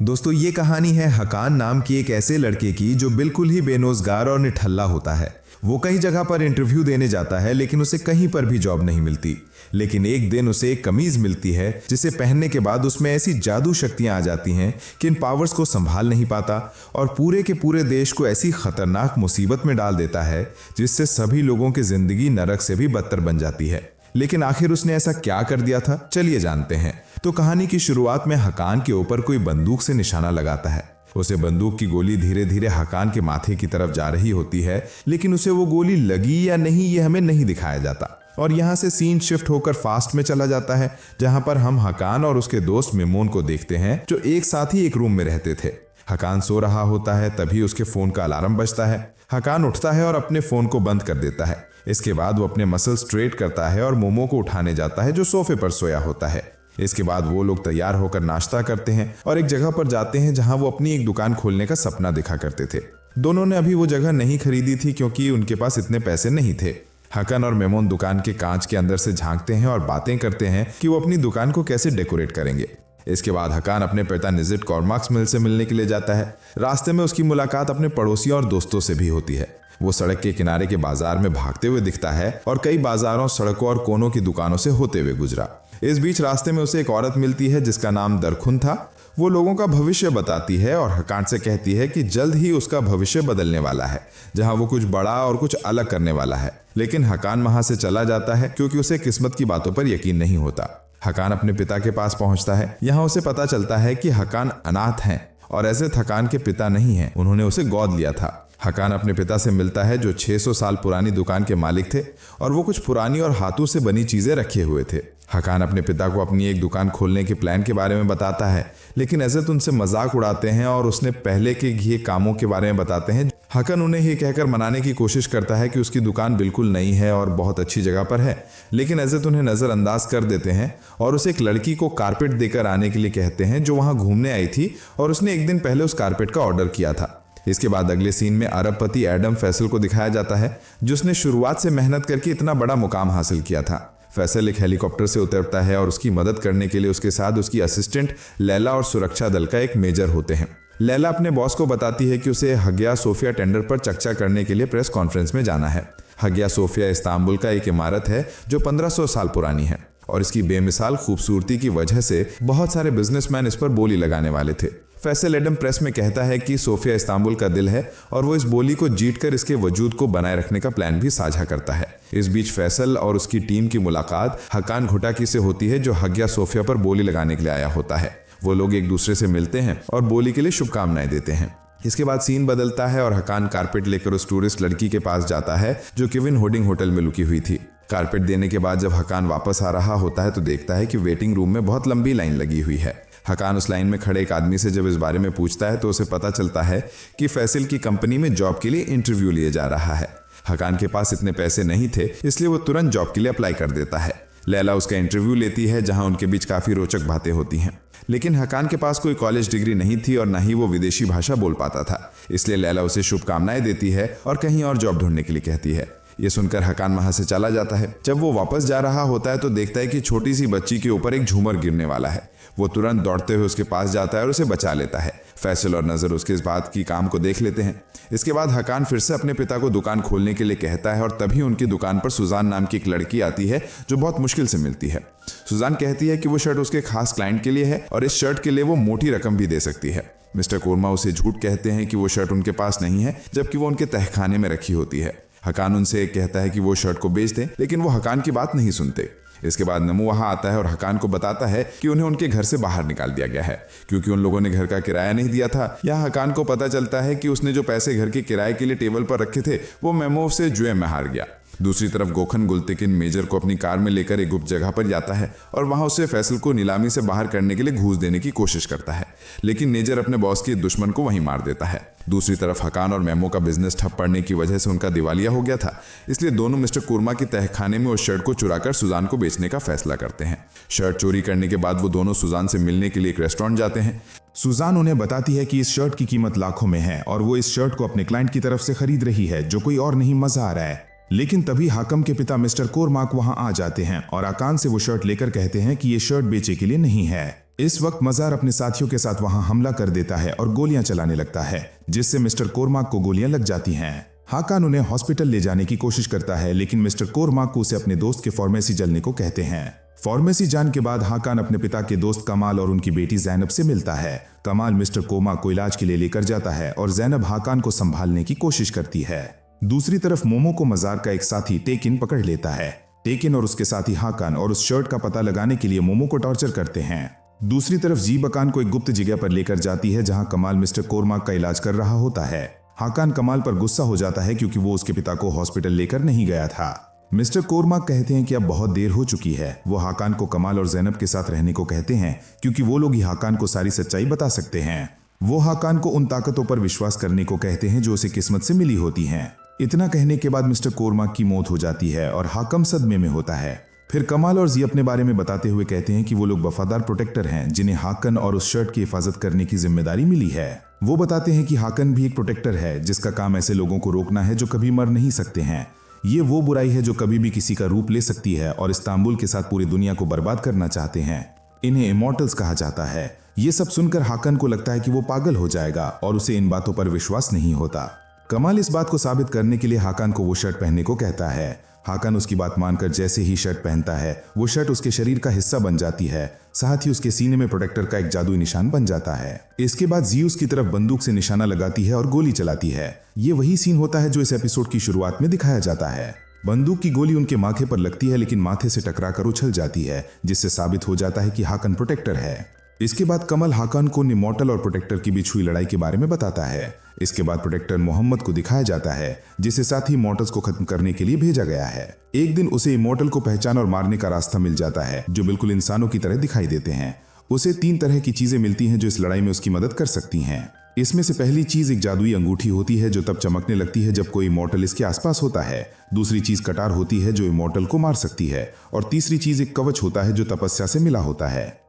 दोस्तों ये कहानी है हकान नाम की एक ऐसे लड़के की जो बिल्कुल ही बेरोजगार और निठल्ला होता है। वो कई जगह पर इंटरव्यू देने जाता है लेकिन उसे कहीं पर भी जॉब नहीं मिलती। लेकिन एक दिन उसे एक कमीज मिलती है जिसे पहनने के बाद उसमें ऐसी जादू शक्तियां आ जाती हैं कि इन पावर्स को संभाल नहीं पाता और पूरे के पूरे देश को ऐसी खतरनाक मुसीबत में डाल देता है जिससे सभी लोगों की जिंदगी नरक से भी बदतर बन जाती है। लेकिन आखिर उसने ऐसा क्या कर दिया था, चलिए जानते हैं। तो कहानी की शुरुआत में हकान के ऊपर कोई बंदूक से निशाना लगाता है। उसे बंदूक की गोली धीरे धीरे हकान के माथे की तरफ जा रही होती है, लेकिन उसे वो गोली लगी या नहीं ये हमें नहीं दिखाया जाता। और यहाँ से सीन शिफ्ट होकर फास्ट में चला जाता है, जहाँ पर हम हकान और उसके दोस्त मेमोन को देखते हैं जो एक साथ ही एक रूम में रहते थे। हकान सो रहा होता है, तभी उसके फोन का अलार्म बजता है। हकान उठता है और अपने फोन को बंद कर देता है। इसके बाद वो अपने मसल स्ट्रेट करता है और मोमो को उठाने जाता है जो सोफे पर सोया होता है। इसके बाद वो लोग तैयार होकर नाश्ता करते हैं और एक जगह पर जाते हैं जहां वो अपनी एक दुकान खोलने का सपना देखा करते थे। दोनों ने अभी वो जगह नहीं खरीदी थी क्योंकि उनके पास इतने पैसे नहीं थे। हकन और मेमोन दुकान के कांच के अंदर से झांकते हैं और बातें करते हैं कि वो अपनी दुकान को कैसे डेकोरेट करेंगे। इसके बाद हकान अपने पिता निजिट कॉर्माक्स मिल से मिलने के लिए जाता है। रास्ते में उसकी मुलाकात अपने पड़ोसियों और दोस्तों से भी होती है। वो सड़क के किनारे के बाजार में भागते हुए दिखता है और कई बाजारों, सड़कों और कोनों की दुकानों से होते हुए गुजरा। इस बीच रास्ते में उसे एक औरत मिलती है जिसका नाम दरखुन था। वो लोगों का भविष्य बताती है और हकान से कहती है कि जल्द ही उसका भविष्य बदलने वाला है, जहां वो कुछ बड़ा और कुछ अलग करने वाला है। लेकिन हकान वहां से चला जाता है क्योंकि उसे किस्मत की बातों पर यकीन नहीं होता। हकान अपने पिता के पास पहुंचता है। यहाँ उसे पता चलता है कि हकान अनाथ हैं और ऐसे हकान के पिता नहीं हैं, उन्होंने उसे गोद लिया था। हकान अपने पिता से मिलता है जो 600 साल पुरानी दुकान के मालिक थे और वो कुछ पुरानी और हाथों से बनी चीजें रखे हुए थे। हकान अपने पिता को अपनी एक दुकान खोलने के प्लान के बारे में बताता है, लेकिन एज़ेत उनसे मजाक उड़ाते हैं और उसने पहले के किए कामों के बारे में बताते हैं। हकन उन्हें ये कहकर मनाने की कोशिश करता है कि उसकी दुकान बिल्कुल नई है और बहुत अच्छी जगह पर है, लेकिन एज़ेत उन्हें नज़रअंदाज कर देते हैं और उसे एक लड़की को कारपेट देकर आने के लिए कहते हैं जो वहां घूमने आई थी और उसने एक दिन पहले उस कारपेट का ऑर्डर किया था। इसके बाद अगले सीन में अरबपति एडम फैसल को दिखाया जाता है जिसने शुरुआत से मेहनत करके इतना बड़ा मुकाम हासिल किया था। फैसल एक हेलीकॉप्टर से उतरता है और उसकी मदद करने के लिए उसके साथ उसकी असिस्टेंट लैला और सुरक्षा दल का एक मेजर होते हैं। लैला अपने बॉस को बताती है कि उसे हगिया सोफिया टेंडर पर चर्चा करने के लिए प्रेस कॉन्फ्रेंस में जाना है। हगिया सोफिया इस्तांबुल का एक इमारत है जो 1500 साल पुरानी है और इसकी बेमिसाल खूबसूरती की वजह से बहुत सारे बिजनेसमैन इस पर बोली लगाने वाले थे। फैसल एडम प्रेस में कहता है कि सोफिया इस्तांबुल का दिल है और वो इस बोली को जीतकर इसके वजूद को बनाए रखने का प्लान भी साझा करता है। इस बीच फैसल और उसकी टीम की मुलाकात हकान घुटाकी से होती है जो हगिया सोफिया पर बोली लगाने के लिए आया होता है। वो लोग एक दूसरे से मिलते हैं और बोली के लिए शुभकामनाएं देते हैं। इसके बाद सीन बदलता है और हकान कारपेट लेकर उस टूरिस्ट लड़की के पास जाता है जो केविन होर्डिंग होटल में लुकी हुई थी। कारपेट देने के बाद जब हकान वापस आ रहा होता है तो देखता है कि वेटिंग रूम में बहुत लंबी लाइन लगी हुई है। हकान उस लाइन में खड़े एक आदमी से जब इस बारे में पूछता है तो उसे पता चलता है कि फैसल की कंपनी में जॉब के लिए इंटरव्यू लिए जा रहा है। हकान के पास इतने पैसे नहीं थे, इसलिए वो तुरंत जॉब के लिए अप्लाई कर देता है। लैला उसका इंटरव्यू लेती है जहां उनके बीच काफी रोचक बातें होती हैं। लेकिन हकान के पास कोई कॉलेज डिग्री नहीं थी और न ही वो विदेशी भाषा बोल पाता था, इसलिए लैला उसे शुभकामनाएं देती है और कहीं और जॉब ढूंढने के लिए कहती है। ये सुनकर हकान वहां से चला जाता है। जब वो वापस जा रहा होता है तो देखता है कि छोटी सी बच्ची के ऊपर एक झूमर गिरने वाला है। वो तुरंत दौड़ते हुए उसके पास जाता है और उसे बचा लेता है। फैसल और नजर उसके इस बात की काम को देख लेते हैं। इसके बाद हकान फिर से अपने पिता को दुकान खोलने के लिए कहता है और तभी उनकी दुकान पर सुजान नाम की एक लड़की आती है जो बहुत मुश्किल से मिलती है। सुजान कहती है कि वो शर्ट उसके खास क्लाइंट के लिए है और इस शर्ट के लिए वो मोटी रकम भी दे सकती है। मिस्टर कोरमा उसे झूठ कहते हैं कि वो शर्ट उनके पास नहीं है, जबकि वो उनके तहखाने में रखी होती है। हकान उनसे कहता है कि वो शर्ट को बेच दें, लेकिन वो हकान की बात नहीं सुनते। इसके बाद नमू वहां आता है और हकान को बताता है कि उन्हें उनके घर से बाहर निकाल दिया गया है क्योंकि उन लोगों ने घर का किराया नहीं दिया था। यहाँ हकान को पता चलता है कि उसने जो पैसे घर के किराए के लिए टेबल पर रखे थे वो मेमो से जुए में हार गया। दूसरी तरफ गोखन गुलतेकिन मेजर को अपनी कार में लेकर एक गुप्त जगह पर जाता है और वहां उसे फैसल को नीलामी से बाहर करने के लिए घूस देने की कोशिश करता है, लेकिन मेजर अपने बॉस के दुश्मन को वहीं मार देता है। दूसरी तरफ हकान और मेमो का बिजनेस ठप पड़ने की वजह से उनका दिवालिया हो गया था, इसलिए दोनों मिस्टर कुर्मा की तहखाने में उस शर्ट को चुराकर सुजान को बेचने का फैसला करते हैं। शर्ट चोरी करने के बाद वो दोनों सुजान से मिलने के लिए एक रेस्टोरेंट जाते हैं। सुजान उन्हें बताती है कि इस शर्ट की कीमत लाखों में है और वो इस शर्ट को अपने क्लाइंट की तरफ से खरीद रही है जो कोई और नहीं, मजा आ रहा है। लेकिन तभी हाकम के पिता मिस्टर कोरमाक वहां आ जाते हैं और आकान से वो शर्ट लेकर कहते हैं कि ये शर्ट बेचे के लिए नहीं है। इस वक्त मजार अपने साथियों के साथ वहां हमला कर देता है और गोलियां चलाने लगता है, जिससे मिस्टर कोरमाक को गोलियां लग जाती हैं। हाकान उन्हें हॉस्पिटल ले जाने की कोशिश करता है, लेकिन मिस्टर कोरमाक उसे अपने दोस्त के फार्मेसी जलने को कहते हैं। फार्मेसी जाने के बाद हाकान अपने पिता के दोस्त कमाल और उनकी बेटी जैनब से मिलता है। कमाल मिस्टर कोरमाक को इलाज के लिए लेकर जाता है और जैनब हाकान को संभालने की कोशिश करती है। दूसरी तरफ मोमो को मजार का एक साथी टेकिन पकड़ लेता है। टेकिन और उसके साथी हाकान और उस शर्ट का पता लगाने के लिए मोमो को टॉर्चर करते हैं। दूसरी तरफ जीबकान को एक गुप्त जगह पर लेकर जाती है, जहां कमाल मिस्टर कोरमाक का इलाज कर रहा होता है। हाकान कमाल पर गुस्सा हो जाता है क्योंकि वो उसके पिता को हॉस्पिटल लेकर नहीं गया था। मिस्टर कोरमाक कहते हैं कि अब बहुत देर हो चुकी है। वो हाकान को कमाल और जैनब के साथ रहने को कहते हैं क्योंकि वो लोग ही हाकान को सारी सच्चाई बता सकते हैं। वो हाकान को उन ताकतों पर विश्वास करने को कहते हैं जो उसे किस्मत से मिली होती हैं। इतना कहने के बाद मिस्टर कोरमाक की मौत हो जाती है और हाकम सदमे में होता है। फिर कमाल और जी अपने बारे में बताते हुए कहते हैं कि वो लोग वफादार प्रोटेक्टर हैं जिन्हें हाकन और उस शर्ट की हिफाजत करने की जिम्मेदारी मिली है। वो बताते हैं कि हाकन भी एक प्रोटेक्टर है जिसका काम ऐसे लोगों को रोकना है जो कभी मर नहीं सकते हैं। ये वो बुराई है जो कभी भी किसी का रूप ले सकती है और इस्तांबुल के साथ पूरी दुनिया को बर्बाद करना चाहते हैं। इन्हें इमॉर्टल्स कहा जाता है। ये सब सुनकर हाकन को लगता है कि वो पागल हो जाएगा और उसे इन बातों पर विश्वास नहीं होता। कमाल इस बात को साबित करने के लिए हाकन को वो शर्ट पहनने को कहता है। हाकन उसकी बात मानकर जैसे ही शर्ट पहनता है, वो शर्ट उसके शरीर का हिस्सा बन जाती है। साथ ही उसके सीने में प्रोटेक्टर का एक जादुई निशान बन जाता है। इसके बाद जी उसकी तरफ बंदूक से निशाना लगाती है और गोली चलाती है। ये वही सीन होता है जो इस एपिसोड की शुरुआत में दिखाया जाता है। बंदूक की गोली उनके माथे पर लगती है, लेकिन माथे से टकराकर उछल जाती है, जिससे साबित हो जाता है कि हाकन प्रोटेक्टर है। इसके बाद कमल हाकन को इमॉर्टल और प्रोटेक्टर की बीच हुई लड़ाई के बारे में बताता है। इसके बाद प्रोटेक्टर मोहम्मद को दिखाया जाता है, जिसे साथ ही इमॉर्टल्स को खत्म करने के लिए भेजा गया है। एक दिन उसे इमॉर्टल को पहचान और मारने का रास्ता मिल जाता है, जो बिल्कुल इंसानों की तरह दिखाई देते हैं। उसे 3 तरह की चीजें मिलती हैं जो इस लड़ाई में उसकी मदद कर सकती हैं। इसमें से पहली चीज एक जादुई अंगूठी होती है जो तब चमकने लगती है जब कोई इमॉर्टल इसके आसपास होता है। दूसरी चीज कटार होती है जो इमॉर्टल को मार सकती है, और तीसरी चीज एक कवच होता है जो तपस्या से मिला होता है।